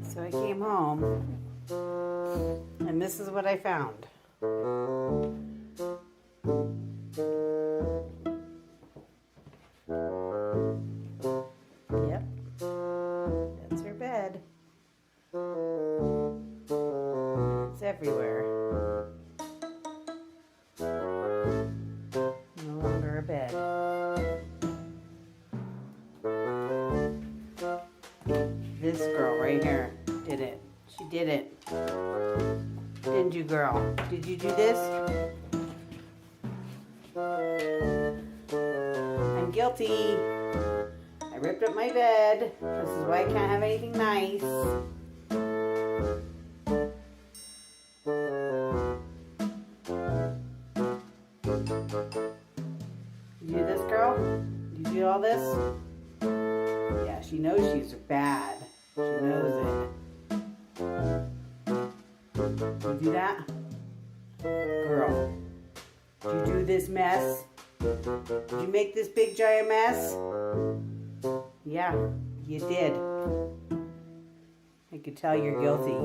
So I came home, and this is what I found. Yep, that's her bed. It's everywhere. No longer a bed. This girl right here did it. She did it. Didn't you, girl? Did you do this? I'm guilty. I ripped up my bed. This is why I can't have anything nice. You do this, girl? You do all this? Yeah, she knows she's bad. She knows it. You do that? Girl, did you do this mess? Did you make this big giant mess? Yeah, you did. I could tell you're guilty.